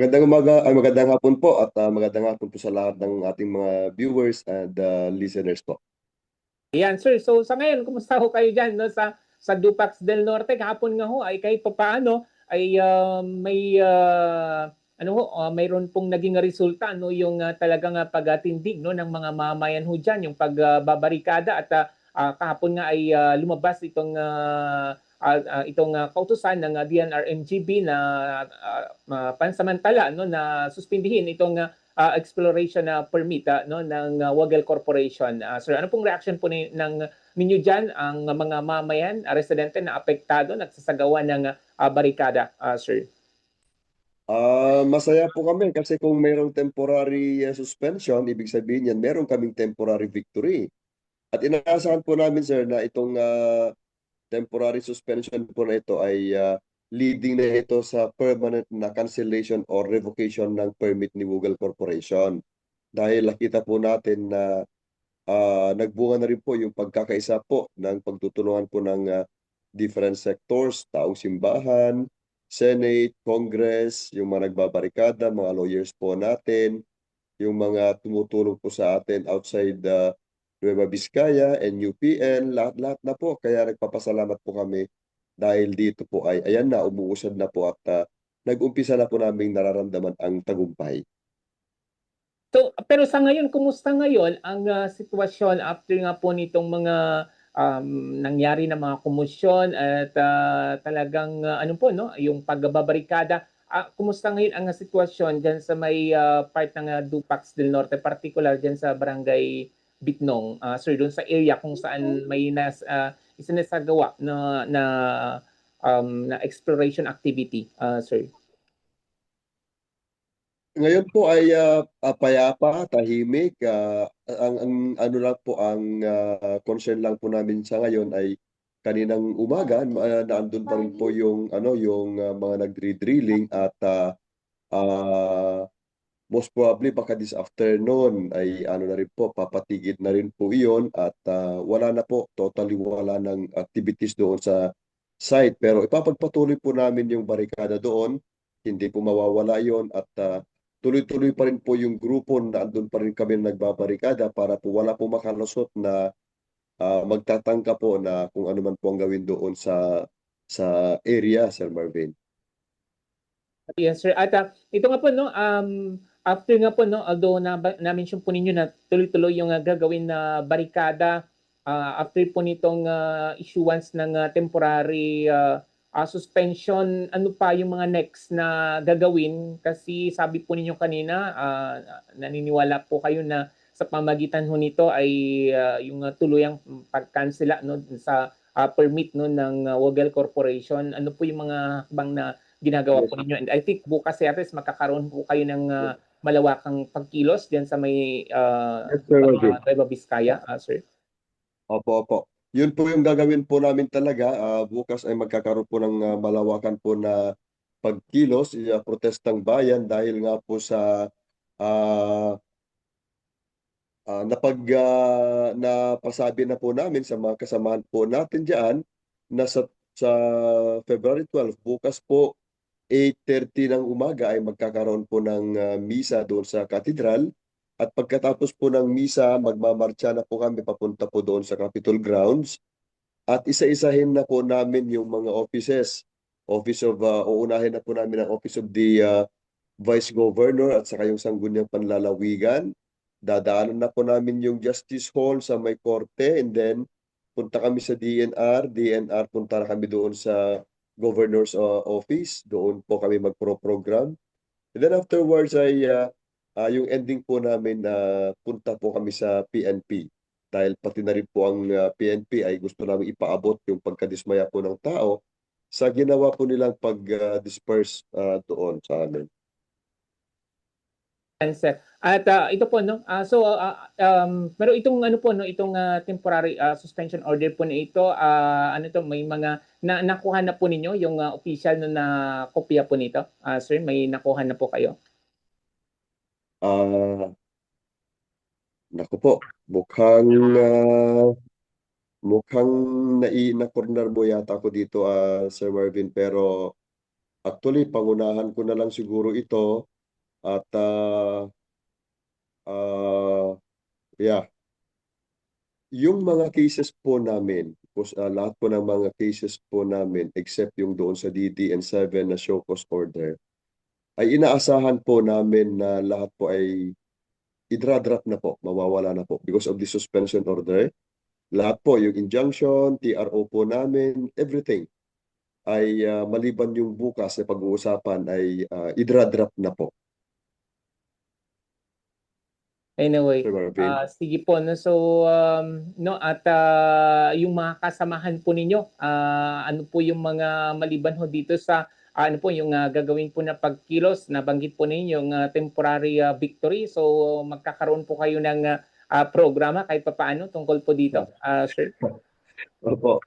Magandang umaga, magandang hapon po at magandang hapon po sa lahat ng ating mga viewers and listeners po. Yan, sir. So sa ngayon, kumusta ho kayo dyan no, sa Dupax del Norte? Kahapon nga ho ay kahit papaano ay ano ho, mayroon pong naging resulta no yung talagang pagtindig no ng mga mamayan ho dyan, yung pagbabarikada at kahapon nga ay lumabas itong kautusan ng DNR-MGB na pansamantala no na suspindihin itong exploration na permit no ng Wagel Corporation. Sir, ano pong reaction po ng ninyo diyan ang mga mamayan, residente na apektado nagsasagawa ng barikada, sir? Masaya po kami kasi kung mayroong temporary suspension, ibig sabihin yan, meron kaming temporary victory. At inaasahan po namin, sir, na itong temporary suspension po na ito ay leading na ito sa permanent na cancellation or revocation ng permit ni Google Corporation. Dahil nakita po natin na nagbunga na rin po yung pagkakaisa po ng pagtutulungan po ng different sectors, taong simbahan, Senate, Congress, yung mga nagbabarikada, mga lawyers po natin, yung mga tumutulong po sa atin outside Nueva Vizcaya, NUPN, lahat-lahat na po. Kaya nagpapasalamat po kami dahil dito po ay, ayan na, umuusad na po at nag-umpisa na po namin nararamdaman ang tagumpay. So, pero sa ngayon, kumusta ngayon ang sitwasyon after nga po nitong mga nangyari na mga komosyon at talagang ano po no, yung pagbabarikada. Kumusta ngayon ang sitwasyon diyan sa may part ng Dupax del Norte, particular diyan sa Barangay Bitnong, sir, doon sa area kung saan may isinasagawa na exploration activity, sir. Ngayon po ay payapa, tahimik. Ang ano lang po ang concern lang po namin sa ngayon ay kaninang umaga naandun pa rin po yung yung mga nagdri-drilling at most probably baka this afternoon ay ano na rin po papatigid na rin po iyon at wala na po, totally wala ng activities doon sa site, pero ipapagpatuloy po namin yung barikada doon, hindi po mawawala yon at tuloy-tuloy pa rin po yung grupo na andun pa rin kami nagbabarikada para po wala po makalusot na magtatangka po na kung ano man po ang gawin doon sa area, Sir Marvin. Yes, sir. At ito nga po, no, after nga po, no, although na-mention po ninyo na tuloy-tuloy yung gagawin na barikada, after po nitong issuance ng temporary suspension, ano pa yung mga next na gagawin? Kasi sabi po ninyo kanina, naniniwala po kayo na sa pamagitan ho nito ay yung tuluyang pagkansela no, sa permit no, ng Wagel Corporation. Ano po yung mga hakbang na ginagawa Yes, po ninyo? And I think bukas Heres magkakaroon po kayo ng malawakang pagkilos diyan sa may yes, Sir Marvin. Nueva Vizcaya, sir. Opo, opo. Yun po yung gagawin po namin talaga. Bukas ay magkakaroon po ng malawakan po na pagkilos, protestang bayan dahil nga po sa ah, napasabi na po namin sa mga kasamahan po natin diyan na sa February 12, bukas po 8:30 ng umaga ay magkakaroon po ng misa doon sa katedral. At pagkatapos po ng misa, magmamarcha na po kami papunta po doon sa Capitol Grounds. At isa-isahin na po namin yung mga offices. Uunahin na po namin ang Office of the Vice Governor at saka yung Sangguniang Panlalawigan. Dadaanan na po namin yung Justice Hall sa may korte and then punta kami sa DNR, punta na kami doon sa Governor's Office. Doon po kami magpro-program. And then afterwards ay yung ending po namin na punta po kami sa PNP. Dahil pati na rin po ang PNP ay gusto namin ipaabot yung pagkadismaya po ng tao sa ginawa po nilang pag-disperse doon sa amin. Sir. At ito po no. Pero itong ano po no, itong temporary suspension order po na ito, ano to, may mga nakuha na po ninyo yung official no, na kopya po nito. Sir, may nakuha na po kayo? Ah, naku po, mukhang mukhang na-corner mo yata ako dito, Sir Marvin, pero Actually, pangunahan ko na lang siguro ito at yeah, yung mga cases po namin, lahat po ng mga cases po namin except yung doon sa DDN7 na show cause order, ay inaasahan po namin na lahat po ay idra-drop na po, mawawala na po because of the suspension order. Lahat po, yung injunction, TRO po namin, everything ay maliban yung bukas na pag-uusapan ay idra-drop na po, Anyway, Sir Marvin. sige po no. So no at yung mga kasamahan po ninyo, ano po yung mga maliban ho dito sa ano po yung gagawin po na pagkilos, nabanggit po ninyo yung temporary victory. So magkakaroon po kayo ng programa kahit papaano tungkol po dito, sir. Opo.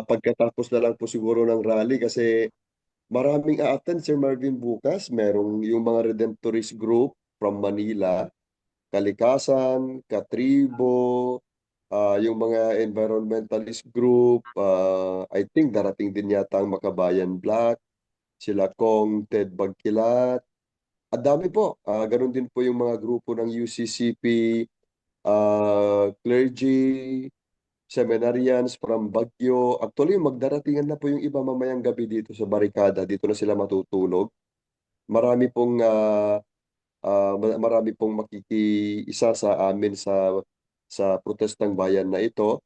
Pagkatapos na lang po siguro ng rally kasi maraming a-attend, Sir Marvin, bukas. Merong yung mga Redemptorist group from Manila, Kalikasan, Katribo, yung mga environmentalist group, I think darating din yata ang Makabayan Black, sila Kong Ted Bagkilat. Ang dami po. Ganun din po yung mga grupo ng UCCP, clergy, seminarians from Baguio. Actually, magdaratingan na po yung iba mamayang gabi dito sa barikada. Dito na sila matutulog. Marami pong marami pong makikiisa sa amin sa protestang bayan na ito.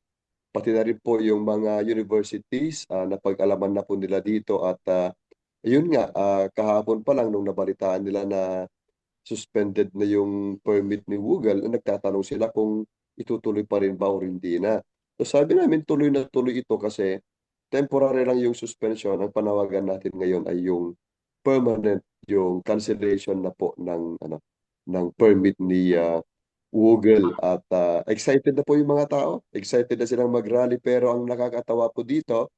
Pati na rin po yung mga universities na pag-alaman na po nila dito at yun nga kahapon pa lang nung nabalitaan nila na suspended na yung permit ni Google, nagtatanong sila kung itutuloy pa rin ba o hindi na. So sabi namin tuloy na tuloy ito kasi temporary lang yung suspension. Ang panawagan natin ngayon ay yung permanent, yung cancellation na po ng permit ni Google at excited na po yung mga tao. Excited na silang mag-rally pero ang nakakatawa po dito,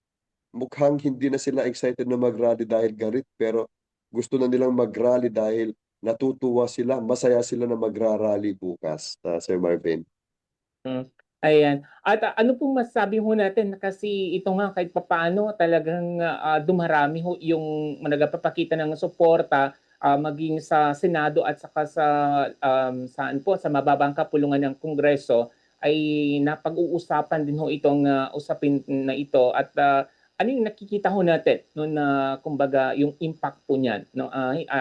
mukhang hindi na sila excited na mag-rally dahil garit pero gusto na nilang mag-rally dahil natutuwa sila, masaya sila na magra-rally bukas, Sir Marvin. Mm. Ayan. At ano pong masasabi ho natin kasi ito nga kahit papaano talagang dumarami ho yung nagpapakita ng suporta maging sa Senado at saka sa saan po sa mababang kapulungan ng Kongreso ay napag-uusapan din ho itong usapin na ito at ano yung nakikita ho natin no na kumbaga yung impact po niyan no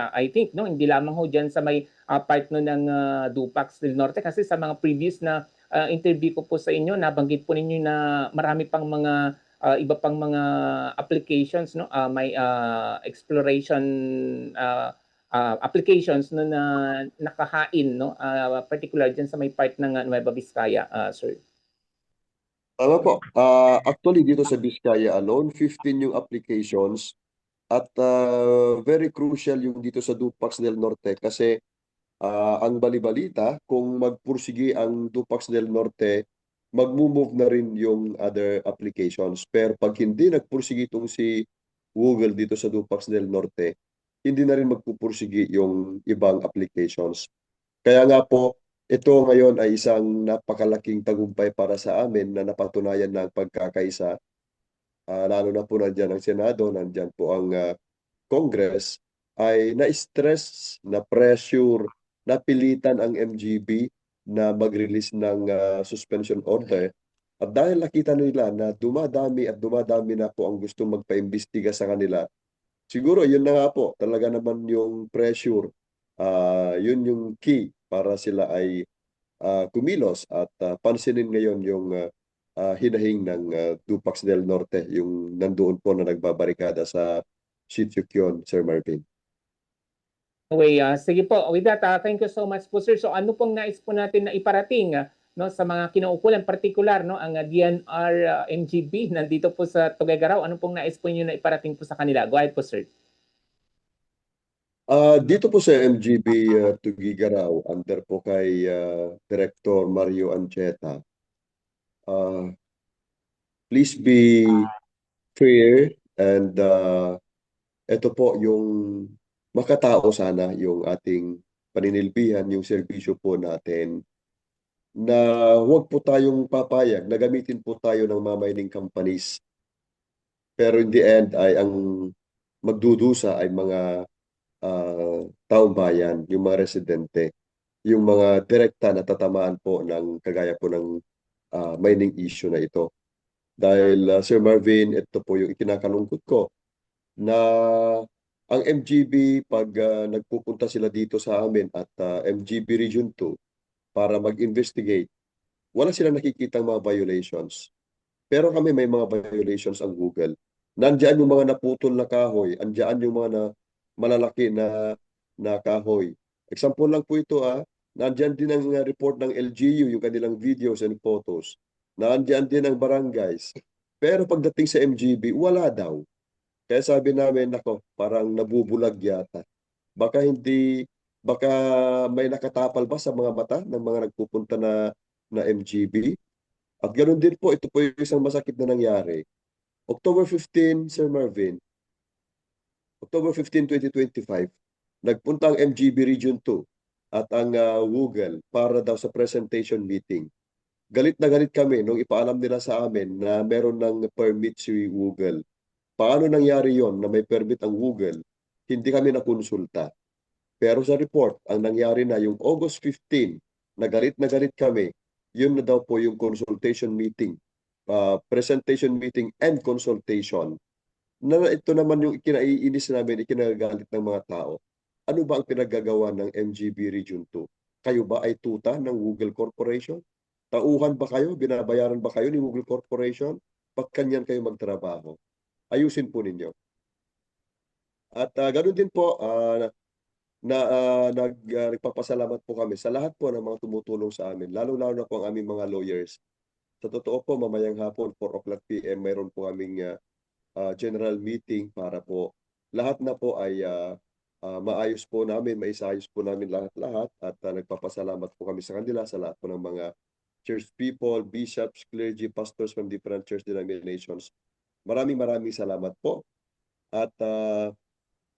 I think no hindi lamang ho diyan sa may part no ng Dupax del Norte kasi sa mga previous na interview ko po sa inyo, nabanggit po ninyo na marami pang mga iba pang mga applications, no? May exploration applications no, na nakahain, no? Particular dyan sa may part ng Nueva Vizcaya, sir. Tama po. Actually, dito sa Vizcaya alone, 15 yung applications at very crucial yung dito sa Dupax del Norte kasi ang balibalita, kung magpursige ang Dupax del Norte, magmo-move na rin yung other applications. Pero pag hindi nagpursige itong si Google dito sa Dupax del Norte, hindi na rin magpupursige yung ibang applications. Kaya nga po, ito ngayon ay isang napakalaking tagumpay para sa amin na napatunayan ng pagkakaisa. Lalo na po nandyan ang Senado, nandyan po ang Congress ay na-stress, na-pressure, napilitan ang MGB na mag-release ng suspension order. At dahil nakita nila na dumadami at dumadami na po ang gustong magpaimbestiga sa kanila, siguro yun na nga po, talaga naman yung pressure, yun yung key para sila ay kumilos at pansinin ngayon yung hinahing ng Dupax del Norte, yung nandoon po na nagbabarikada sa Sitio Kyon, Sir Marvin. Okay, sige po. With that, thank you so much po, sir. So ano pong nais po natin na iparating no, sa mga kinaukulan, particular no, ang DNR MGB nandito po sa Tuguegarao. Ano pong nais po niyo na iparating po sa kanila? Go ahead po, sir. Dito po sa MGB Tugigaraw, under po kay Director Mario Ancheta, uh, please be fair and ito po yung makatao sana yung ating paninilbihan, yung serbisyo po natin na huwag po tayong papayag na gamitin po tayo ng mga mining companies. Pero in the end ay ang magdudusa ay mga taong bayan, yung mga residente, yung mga direkta na tatamaan po ng kagaya po ng mining issue na ito. Dahil Sir Marvin, ito po yung ikinakalungkot ko na ang MGB pag nagpupunta sila dito sa amin at MGB Region 2 para mag-investigate, wala silang nakikitang mga violations. Pero kami may mga violations ang Google. Nandiyan yung mga naputol na kahoy, andiyan yung mga malalaki na kahoy. Example lang po ito nandiyan din ang report ng LGU, yung kanilang videos and photos. Nandiyan din ang barangays. Pero pagdating sa MGB, wala daw. Kaya sabi namin, nako, parang nabubulag yata. Baka hindi, baka may nakatapal ba sa mga mata ng mga nagpupunta na MGB? At ganoon din po, ito po yung isang masakit na nangyari. October 15, Sir Marvin, October 15, 2025, nagpunta ang MGB Region 2 at ang Google para daw sa presentation meeting. Galit na galit kami nung ipaalam nila sa amin na meron ng permit si Google. Paano nangyari yon na may permit ang Google? Hindi kami nakonsulta. Pero sa report, ang nangyari na yung August 15, na galit kami, yun na daw po yung consultation meeting, presentation meeting and consultation. Na ito naman yung ikinaiinis namin, ikinagalit ng mga tao. Ano ba ang pinaggagawa ng MGB Region 2? Kayo ba ay tuta ng Google Corporation? Tauhan ba kayo? Binabayaran ba kayo ni Google Corporation? Pag kanyan kayo magtrabaho? Ayusin po ninyo. At ganoon din po, nagpapasalamat po kami sa lahat po ng mga tumutulong sa amin, lalo-lalo na po ang aming mga lawyers. Sa totoo po, mamayang hapon, 4 o'clock PM, mayroon po kaming general meeting para po lahat na po ay maayos po namin, maisayos po namin lahat-lahat at nagpapasalamat po kami sa kanila, sa lahat po ng mga church people, bishops, clergy, pastors from different church denominations. Maraming salamat po. At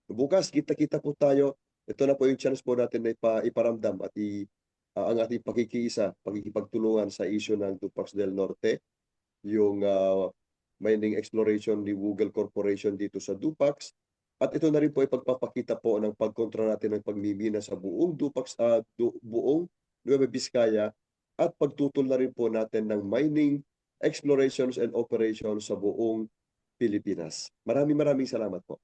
bukas, kita-kita po tayo. Ito na po yung chance po natin na iparamdam at ang ating pakikiisa, pakikipagtulungan sa issue ng Dupax del Norte, yung mining exploration ni Google Corporation dito sa Dupax. At ito na rin po ay pagpapakita po ng pagkontra natin ng pagmimina sa buong Dupax, buong Nueva Vizcaya at pagtutol na rin po natin ng mining explorations and operations sa buong Pilipinas. Maraming salamat po.